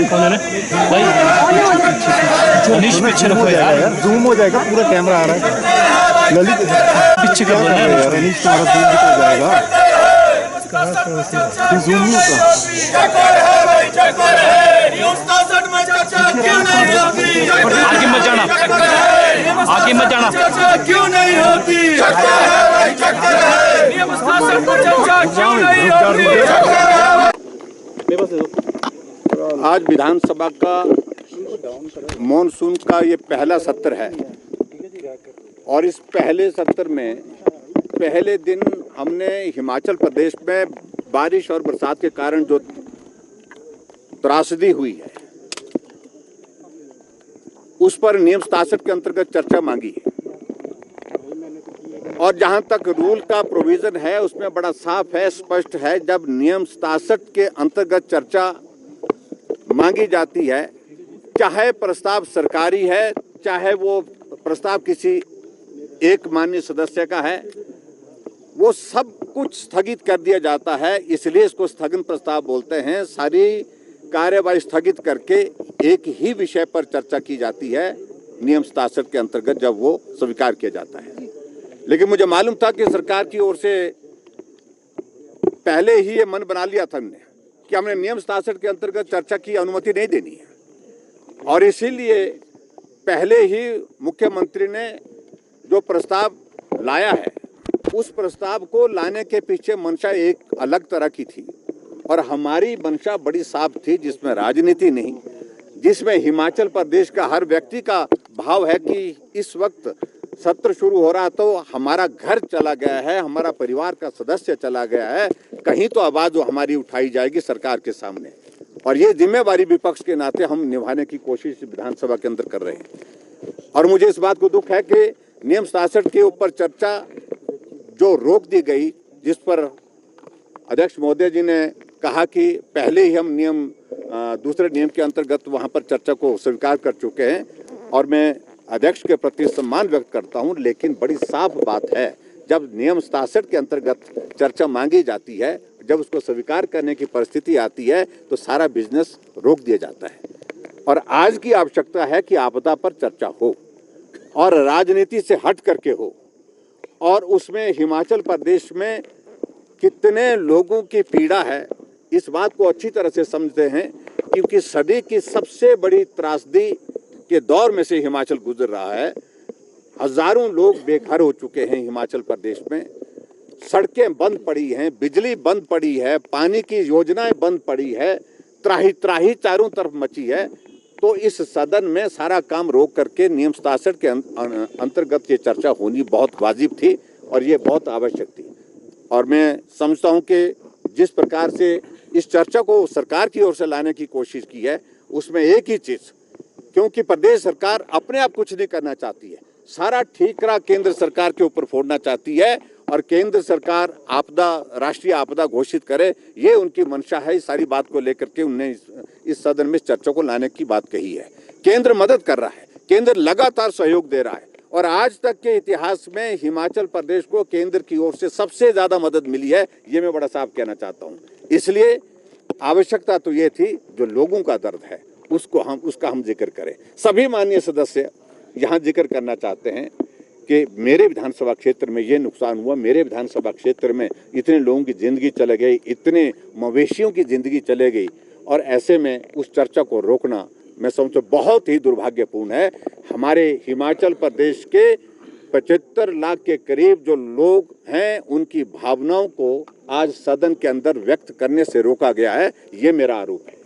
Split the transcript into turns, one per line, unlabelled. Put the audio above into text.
भाई अनिश पीछे रखो यार,
जूम हो जाएगा, पूरा कैमरा आ रहा है। ललित
पीछे क्या बोल रहा है
यार, अनिश तुम्हारा जूम भी हो जाएगा, जूम नहीं होता।
आगे मत जाना, आगे मत जाना।
क्यों नहीं होती?
आज विधानसभा का मॉनसून का ये पहला सत्र है और इस पहले सत्र में पहले दिन हमने हिमाचल प्रदेश में बारिश और बरसात के कारण जो त्रासदी हुई है उस पर नियम 67 के अंतर्गत चर्चा मांगी है। और जहां तक रूल का प्रोविजन है उसमें बड़ा साफ है, स्पष्ट है, जब नियम 67 के अंतर्गत चर्चा मांगी जाती है, चाहे प्रस्ताव सरकारी है, चाहे वो प्रस्ताव किसी एक माननीय सदस्य का है, वो सब कुछ स्थगित कर दिया जाता है। इसलिए इसको स्थगन प्रस्ताव बोलते हैं। सारी कार्यवाही स्थगित करके एक ही विषय पर चर्चा की जाती है नियम 67 के अंतर्गत, जब वो स्वीकार किया जाता है। लेकिन मुझे मालूम था कि सरकार की ओर से पहले ही ये मन बना लिया था हमने कि हमने नियम 67 के अंतर्गत चर्चा की अनुमति नहीं देनी है, और इसीलिए पहले ही मुख्यमंत्री ने जो प्रस्ताव लाया है उस प्रस्ताव को लाने के पीछे मंशा एक अलग तरह की थी और हमारी मंशा बड़ी साफ थी, जिसमें राजनीति नहीं, जिसमें हिमाचल प्रदेश का हर व्यक्ति का भाव है कि इस वक्त सत्र शुरू हो रहा तो हमारा घर चला गया है, हमारा परिवार का सदस्य चला गया है, कहीं तो आवाज हमारी उठाई जाएगी सरकार के सामने, और ये जिम्मेवारी विपक्ष के नाते हम निभाने की कोशिश विधानसभा के अंदर कर रहे हैं। और मुझे इस बात को दुख है कि नियम 67 के ऊपर चर्चा जो रोक दी गई, जिस पर अध्यक्ष महोदय जी ने कहा कि पहले ही हम दूसरे नियम के अंतर्गत वहां पर चर्चा को स्वीकार कर चुके हैं, और मैं अध्यक्ष के प्रति सम्मान व्यक्त करता हूं, लेकिन बड़ी साफ बात है, जब नियम 67 के अंतर्गत चर्चा मांगी जाती है, जब उसको स्वीकार करने की परिस्थिति आती है तो सारा बिजनेस रोक दिया जाता है। और आज की आवश्यकता है कि आपदा पर चर्चा हो और राजनीति से हट करके हो, और उसमें हिमाचल प्रदेश में कितने लोगों की पीड़ा है इस बात को अच्छी तरह से समझते हैं, क्योंकि सदी की सबसे बड़ी त्रासदी के दौर में से हिमाचल गुजर रहा है। हजारों लोग बेघर हो चुके हैं हिमाचल प्रदेश में, सड़कें बंद पड़ी हैं, बिजली बंद पड़ी है, पानी की योजनाएं बंद पड़ी है, त्राही त्राही चारों तरफ मची है। तो इस सदन में सारा काम रोक करके नियम 67 के अंतर्गत ये चर्चा होनी बहुत वाजिब थी और ये बहुत आवश्यक थी। और मैं समझता हूं कि जिस प्रकार से इस चर्चा को सरकार की ओर से लाने की कोशिश की है, उसमें एक ही चीज, क्योंकि प्रदेश सरकार अपने आप कुछ नहीं करना चाहती है, सारा ठीकरा केंद्र सरकार के ऊपर फोड़ना चाहती है और केंद्र सरकार राष्ट्रीय आपदा घोषित करे, ये उनकी मंशा है। इस सारी बात को लेकर के उन्होंने इस सदन में चर्चा को लाने की बात कही है। केंद्र मदद कर रहा है, केंद्र लगातार सहयोग दे रहा है, और आज तक के इतिहास में हिमाचल प्रदेश को केंद्र की ओर से सबसे ज्यादा मदद मिली है, ये मैं बड़ा साफ कहना चाहता हूँ। इसलिए आवश्यकता तो ये थी, जो लोगों का दर्द है उसका हम जिक्र करें। सभी माननीय सदस्य यहाँ जिक्र करना चाहते हैं कि मेरे विधानसभा क्षेत्र में ये नुकसान हुआ, मेरे विधानसभा क्षेत्र में इतने लोगों की जिंदगी चले गई, इतने मवेशियों की जिंदगी चले गई, और ऐसे में उस चर्चा को रोकना मैं समझता बहुत ही दुर्भाग्यपूर्ण है। हमारे हिमाचल प्रदेश के 75 लाख के करीब जो लोग हैं, उनकी भावनाओं को आज सदन के अंदर व्यक्त करने से रोका गया है, ये मेरा आरोप है।